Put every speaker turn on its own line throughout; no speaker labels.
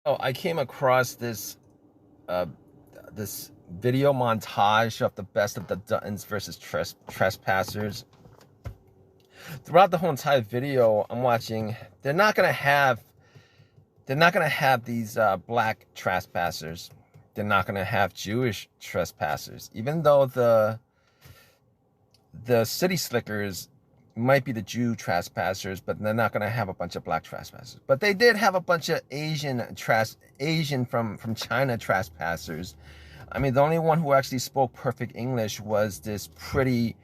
Oh, I came across uh, this video montage of the best of the Duttons versus Trespassers. Throughout the whole entire video, I'm watching. They're not gonna have. They're not gonna have these black trespassers. They're not gonna have Jewish trespassers, even though the city slickers might be the Jew trespassers, but they're not going to have a bunch of black trespassers. But they did have a bunch of Asian from China trespassers. I mean, the only one who actually spoke perfect English was this pretty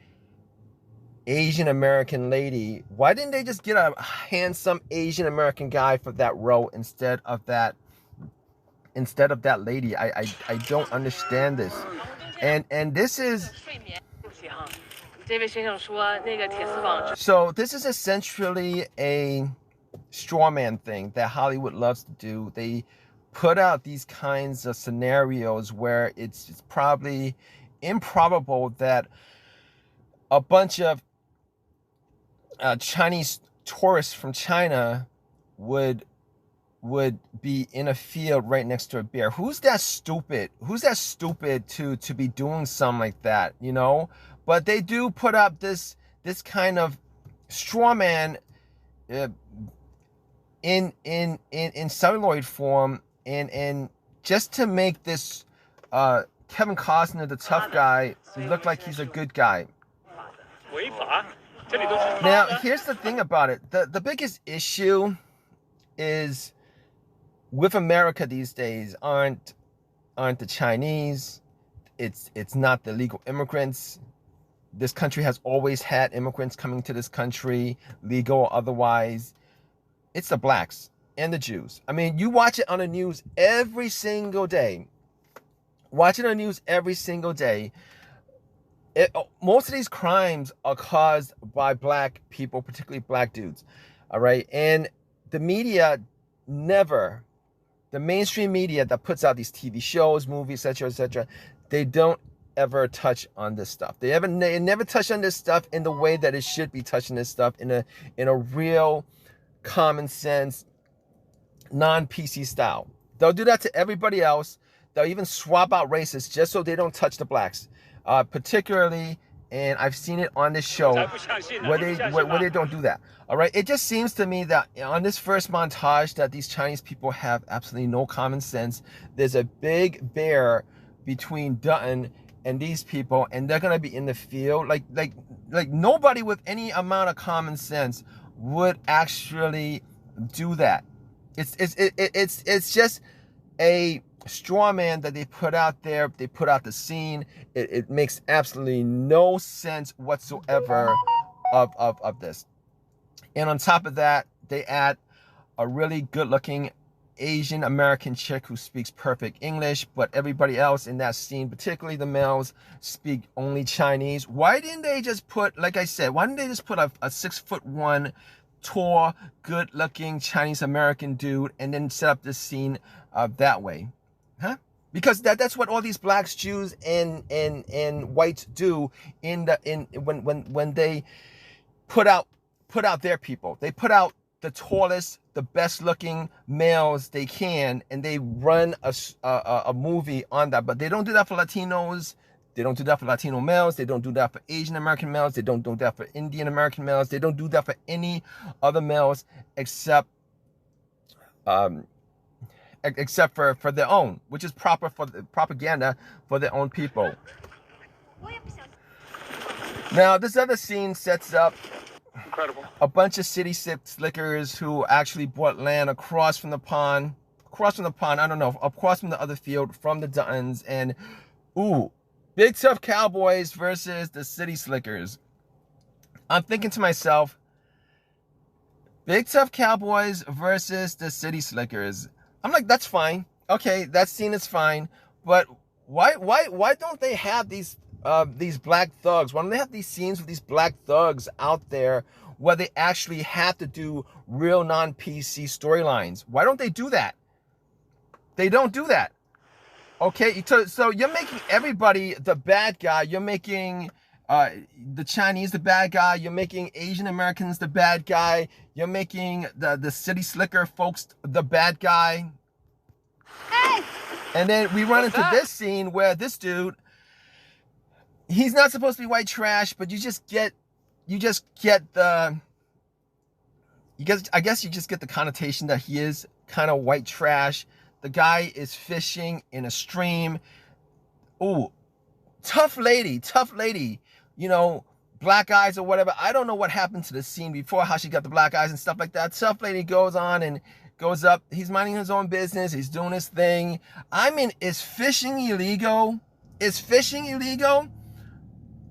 Asian American lady. Why didn't they just get a handsome Asian American guy for that role instead of that lady? I don't understand this. And this is so this is essentially a straw man thing that Hollywood loves to do. They put out these kinds of scenarios where it's probably improbable that a bunch of Chinese tourists from China would be in a field right next to a bear. Who's that stupid? Who's that stupid to be doing something like that, you know? But they do put up this kind of straw man in celluloid form and just to make this Kevin Costner, the tough guy, look like he's a good guy. Now, here's the thing about it. The biggest issue is with America these days aren't the Chinese. It's not the legal immigrants. This country has always had immigrants coming to this country, legal or otherwise. It's the blacks and the Jews. I mean, you watch it on the news every single day. Watch it on the news every single day. Most of these crimes are caused by black people, particularly black dudes. All right. And the media never, the mainstream media that puts out these TV shows, movies, etc., they don't ever touch on this stuff. They never touch on this stuff in the way that it should be touching this stuff in a real common sense, non-PC style. They'll do that to everybody else. They'll even swap out races just so they don't touch the blacks. Particularly, and I've seen it on this show where they don't do that. All right, it just seems to me that on this first montage that these Chinese people have absolutely no common sense. There's a big bear between Dutton and these people, and they're gonna be in the field. Like nobody with any amount of common sense would actually do that. It's just a straw man that they put out there. They put out the scene. It makes absolutely no sense whatsoever of this. And on top of that, they add a really good-looking Asian American chick who speaks perfect English, but everybody else in that scene, particularly the males, speak only Chinese. Why didn't they just put, like I said, why didn't they just put a 6'1", tall, good-looking Chinese American dude and then set up this scene that way? Huh? Because that's what all these blacks, Jews, and whites do when they put out their people. They put out the tallest, the best looking males they can, and they run a movie on that. But they don't do that for Latinos. They don't do that for Latino males. They don't do that for Asian American males. They don't do that for Indian American males. They don't do that for any other males except for their own, which is proper for the propaganda for their own people. Now, this other scene sets up
Incredible.
A bunch of city slickers who actually bought land across from the pond, I don't know, across from the other field from the Duttons, and ooh, big tough cowboys versus the city slickers. I'm thinking to myself, big tough cowboys versus the city slickers. I'm like, that's fine. Okay, that scene is fine, but why don't they have these black thugs? Why don't they have these scenes with these black thugs out there where they actually have to do real non-PC storylines? Why don't they do that? They don't do that. Okay, so you're making everybody the bad guy. You're making the Chinese the bad guy. You're making Asian Americans the bad guy. You're making the city slicker folks the bad guy.
Hey!
And then we run into this scene where this dude, he's not supposed to be white trash, but I guess you just get the connotation that he is kind of white trash. The guy is fishing in a stream. Ooh, tough lady, you know, black eyes or whatever. I don't know what happened to the scene before, how she got the black eyes and stuff like that. Tough lady goes on and goes up. He's minding his own business. He's doing his thing. I mean, is fishing illegal?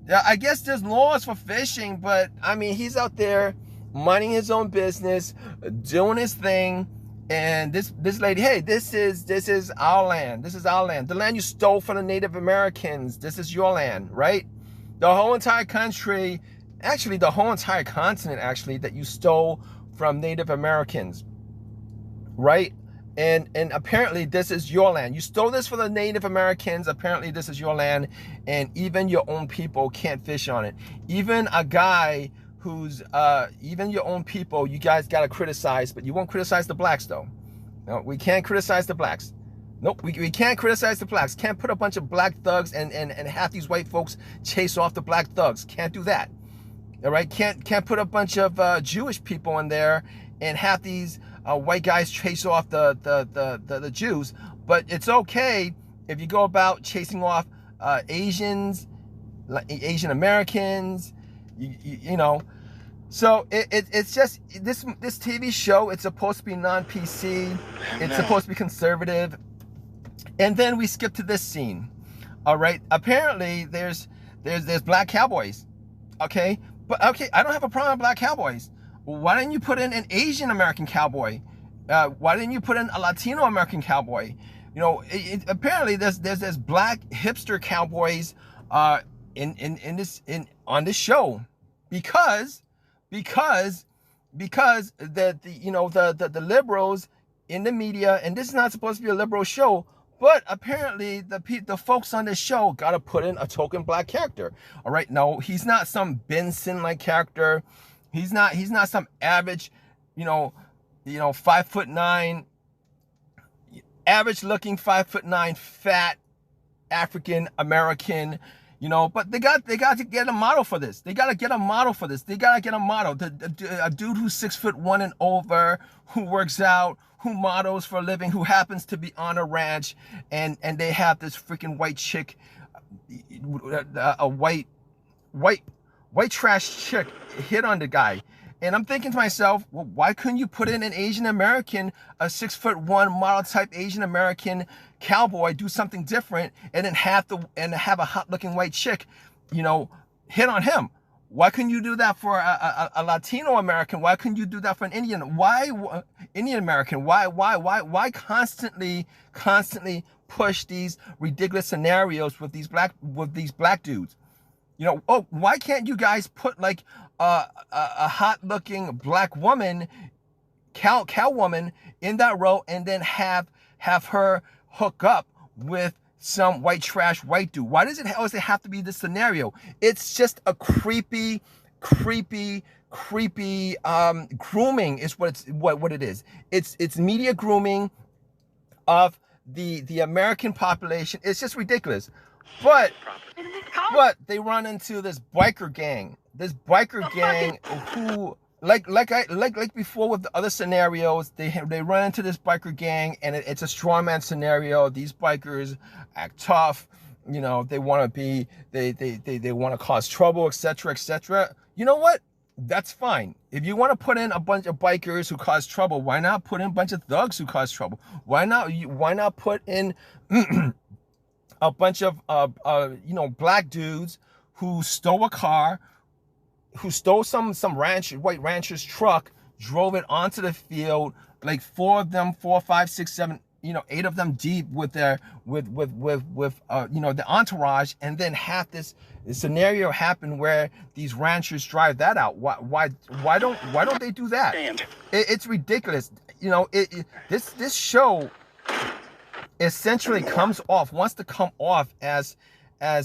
Yeah, I guess there's laws for fishing, but I mean, he's out there minding his own business, doing his thing. And this lady, hey, this is our land. This is our land. The land you stole from the Native Americans. This is your land, right? The whole entire country, actually the whole entire continent, actually, that you stole from Native Americans, right? And apparently this is your land. You stole this from the Native Americans. Apparently this is your land, and even your own people can't fish on it. Even a guy who's even your own people, you guys gotta criticize, but you won't criticize the blacks though. No, we can't criticize the blacks. Nope, we can't criticize the blacks. Can't put a bunch of black thugs and have these white folks chase off the black thugs. Can't do that. All right, can't put a bunch of Jewish people in there and have these white guys chase off the Jews. But it's okay if you go about chasing off Asians, Asian Americans, you know. So it's just this TV show. It's supposed to be non-PC. It's supposed to be conservative. And then we skip to this scene. All right. Apparently there's black cowboys. Okay. But okay, I don't have a problem with black cowboys. Why didn't you put in an Asian American cowboy? Why didn't you put in a Latino American cowboy? You know, apparently there's black hipster cowboys on this show because the liberals in the media, and this is not supposed to be a liberal show, but apparently the folks on this show got to put in a token black character. All right, no, he's not some Benson like character. He's not some average, 5'9", average looking 5'9", fat African American. But they got to get a model for this. They got to get a model. A dude who's 6'1" and over, who works out, who models for a living, who happens to be on a ranch, and they have this freaking white chick, a white trash chick hit on the guy. And I'm thinking to myself, well, why couldn't you put in an Asian American, a 6'1" model type Asian American cowboy, do something different, and then have a hot looking white chick, hit on him? Why couldn't you do that for a Latino American? Why couldn't you do that for an Indian? Why Indian American? Why constantly push these ridiculous scenarios with these black dudes? Why can't you guys put like a hot looking black woman, cow woman in that role, and then have her hook up with some white trash white dude? Why does it always have to be this scenario? It's just a creepy grooming is what it is. It's media grooming of the American population. It's just ridiculous. But they run into this biker gang who, like before with the other scenarios, they run into this biker gang, and it's a strawman scenario. These bikers act tough, they want to they want to cause trouble, etc. You know what? That's fine. If you want to put in a bunch of bikers who cause trouble, why not put in a bunch of thugs who cause trouble? Why not put in a bunch of black dudes who stole a car, who stole some white rancher's truck, drove it onto the field, like 4, 5, 6, 7, 8 of them deep with their the entourage, and then have this scenario happen where these ranchers drive that out. Why don't they do that? It's ridiculous. This show essentially wants to come off as a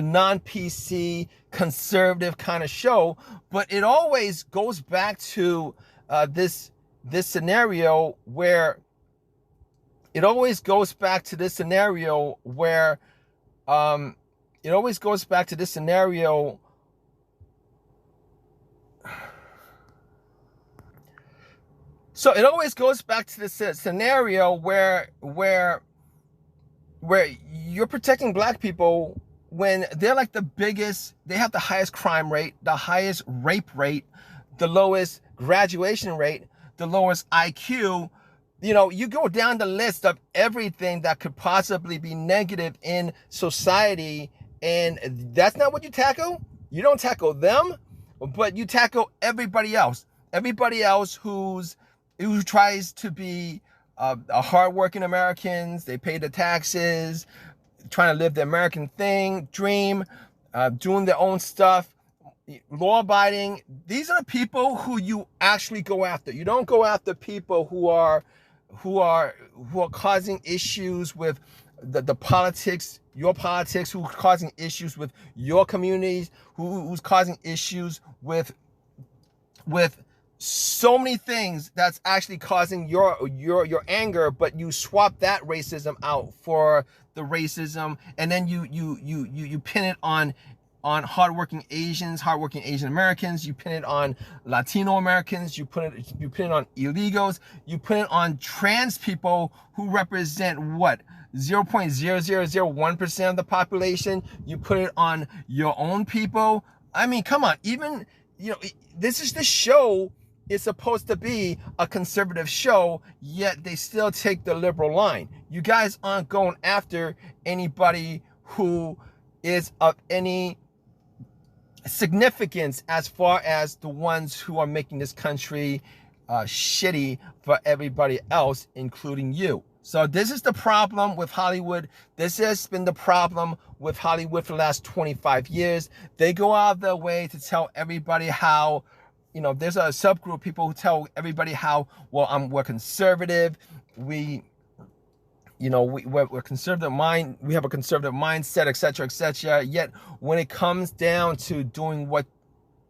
non-PC conservative kind of show, but it always goes back to this scenario where it always goes back to this scenario where it always goes back to this scenario. So it always goes back to this scenario where you're protecting black people when they're like the biggest, they have the highest crime rate, the highest rape rate, the lowest graduation rate, the lowest IQ. You know, you go down the list of everything that could possibly be negative in society, and that's not what you tackle. You don't tackle them, but you tackle everybody else. Everybody else who tries to be a hardworking Americans. They pay the taxes, trying to live the American dream, doing their own stuff, law-abiding. These are the people who you actually go after. You don't go after people who are causing issues with the politics, your politics, who's causing issues with your communities, who's causing issues with so many things that's actually causing your anger, but you swap that racism out for the racism, and then you pin it on hardworking Asians, hardworking Asian Americans. You pin it on Latino Americans. You pin it on illegals. You pin it on trans people who represent what? 0.0001% of the population. You put it on your own people. I mean, come on. Even, you know, this show is supposed to be a conservative show, yet they still take the liberal line. You guys aren't going after anybody who is of any significance as far as the ones who are making this country shitty for everybody else, including you. So this is the problem with Hollywood. This has been the problem with Hollywood for the last 25 years. They go out of their way to tell everybody how, you know, there's a subgroup of people who tell everybody how, well, we're conservative. We're conservative mind. We have a conservative mindset, etc., etc. Yet when it comes down to doing what,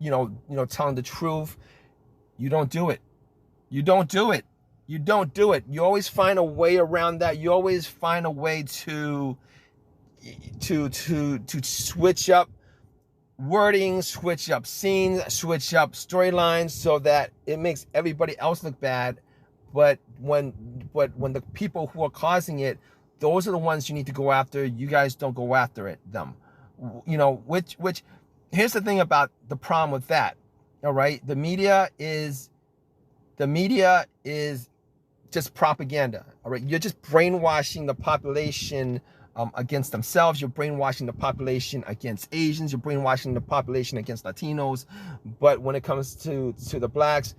telling the truth, you don't do it. You don't do it. You don't do it. You always find a way around that. You always find a way to switch up wording, switch up scenes, switch up storylines so that it makes everybody else look bad. But when the people who are causing it, those are the ones you need to go after. You guys don't go after them. Which here's the thing about the problem with that. All right, the media is just propaganda. All right, you're just brainwashing the population against themselves. You're brainwashing the population against Asians. You're brainwashing the population against Latinos. But when it comes to the blacks,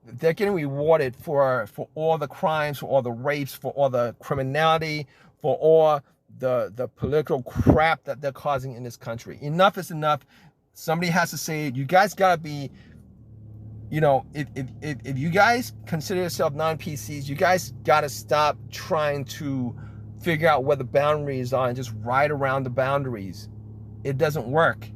they're getting rewarded for all the crimes, for all the rapes, for all the criminality, for all the political crap that they're causing in this country. Enough is enough. Somebody has to say it. You guys gotta be, if you guys consider yourself non-PCs, you guys gotta stop trying to figure out where the boundaries are and just ride around the boundaries. It doesn't work.